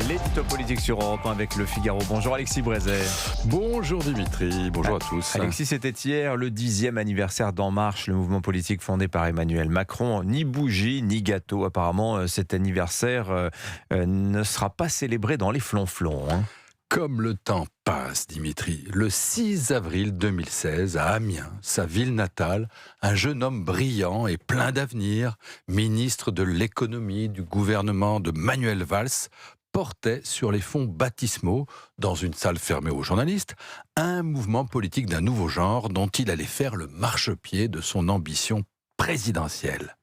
L'édito politique sur Europe 1 avec Le Figaro. Bonjour Alexis Brézet. Bonjour Dimitri, bonjour à tous. Alexis, c'était hier le 10e anniversaire d'En Marche, le mouvement politique fondé par Emmanuel Macron. Ni bougie, ni gâteau. Apparemment, cet anniversaire ne sera pas célébré dans les flonflons. Comme le temps passe, Dimitri, le 6 avril 2016, à Amiens, sa ville natale, un jeune homme brillant et plein d'avenir, ministre de l'économie du gouvernement de Manuel Valls, portait sur les fonds baptismaux, dans une salle fermée aux journalistes, un mouvement politique d'un nouveau genre dont il allait faire le marchepied de son ambition présidentielle.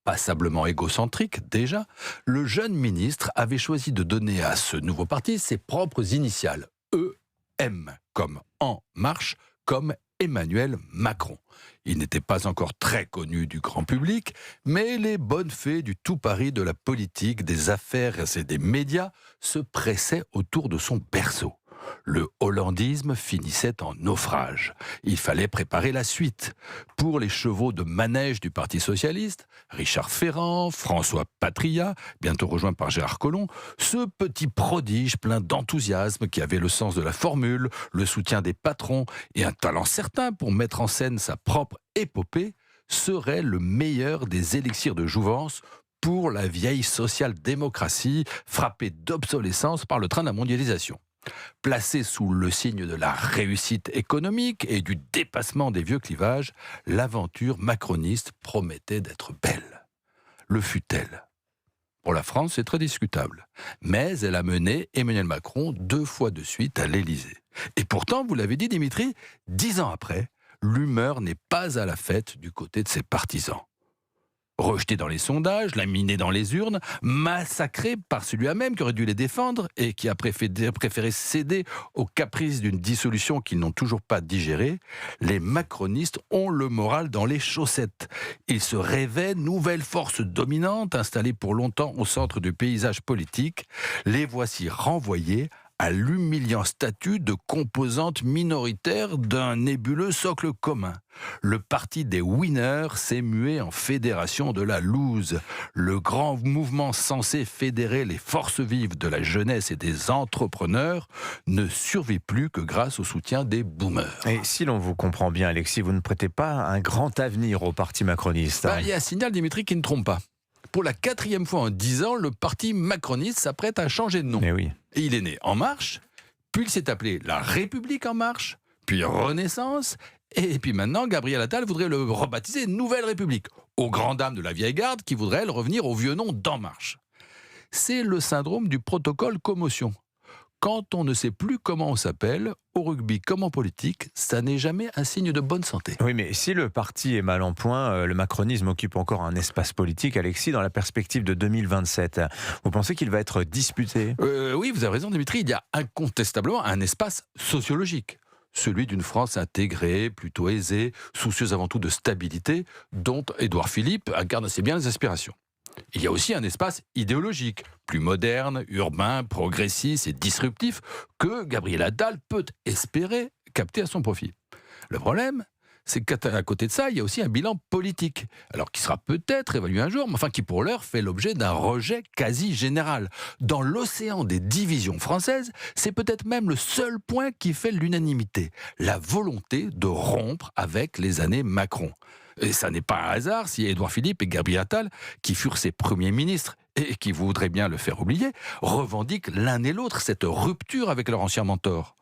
Passablement égocentrique déjà, le jeune ministre avait choisi de donner à ce nouveau parti ses propres initiales, EM, comme En Marche, comme Emmanuel Macron. Il n'était pas encore très connu du grand public, mais les bonnes fées du tout Paris de la politique, des affaires et des médias se pressaient autour de son berceau. Le hollandisme finissait en naufrage. Il fallait préparer la suite. Pour les chevaux de manège du Parti socialiste, Richard Ferrand, François Patriat, bientôt rejoint par Gérard Collomb, ce petit prodige plein d'enthousiasme qui avait le sens de la formule, le soutien des patrons et un talent certain pour mettre en scène sa propre épopée, serait le meilleur des élixirs de jouvence pour la vieille social-démocratie frappée d'obsolescence par le train de la mondialisation. Placée sous le signe de la réussite économique et du dépassement des vieux clivages, l'aventure macroniste promettait d'être belle. Le fut-elle ? Pour la France, c'est très discutable. Mais elle a mené Emmanuel Macron 2 fois de suite à l'Élysée. Et pourtant, vous l'avez dit Dimitri, 10 ans après, l'humeur n'est pas à la fête du côté de ses partisans. Rejeté dans les sondages, laminé dans les urnes, massacré par celui-là même qui aurait dû les défendre et qui a préféré céder aux caprices d'une dissolution qu'ils n'ont toujours pas digérée, les macronistes ont le moral dans les chaussettes. Ils se rêvaient nouvelle force dominante installée pour longtemps au centre du paysage politique. Les voici renvoyés à l'humiliant statut de composante minoritaire d'un nébuleux socle commun. Le parti des winners s'est mué en fédération de la loose. Le grand mouvement censé fédérer les forces vives de la jeunesse et des entrepreneurs ne survit plus que grâce au soutien des boomers. Et si l'on vous comprend bien, Alexis, vous ne prêtez pas un grand avenir au parti macroniste. Il y a un signal, Dimitri, qui ne trompe pas. Pour la 4e fois en 10 ans, le parti macroniste s'apprête à changer de nom. Mais oui. Et il est né En Marche, puis il s'est appelé La République En Marche, puis Renaissance, et puis maintenant, Gabriel Attal voudrait le rebaptiser Nouvelle République, aux grandes dames de la vieille garde qui voudraient, elle, revenir au vieux nom d'En Marche. C'est le syndrome du protocole commotion. Quand on ne sait plus comment on s'appelle, au rugby comme en politique, ça n'est jamais un signe de bonne santé. Oui, mais si le parti est mal en point, le macronisme occupe encore un espace politique, Alexis, dans la perspective de 2027. Vous pensez qu'il va être disputé ? Oui, vous avez raison, Dimitri, il y a incontestablement un espace sociologique. Celui d'une France intégrée, plutôt aisée, soucieuse avant tout de stabilité, dont Édouard Philippe incarne assez bien les aspirations. Il y a aussi un espace idéologique, plus moderne, urbain, progressiste et disruptif, que Gabriel Attal peut espérer capter à son profit. Le problème, c'est qu'à côté de ça, il y a aussi un bilan politique, alors qui sera peut-être évalué un jour, mais enfin qui pour l'heure fait l'objet d'un rejet quasi général. Dans l'océan des divisions françaises, c'est peut-être même le seul point qui fait l'unanimité, la volonté de rompre avec les années Macron. Et ça n'est pas un hasard si Édouard Philippe et Gabriel Attal, qui furent ses premiers ministres et qui voudraient bien le faire oublier, revendiquent l'un et l'autre cette rupture avec leur ancien mentor.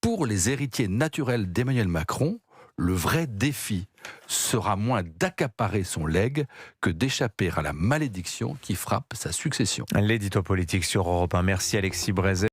Pour les héritiers naturels d'Emmanuel Macron, le vrai défi sera moins d'accaparer son legs que d'échapper à la malédiction qui frappe sa succession. L'édito politique sur Europe 1. Merci Alexis Brézet.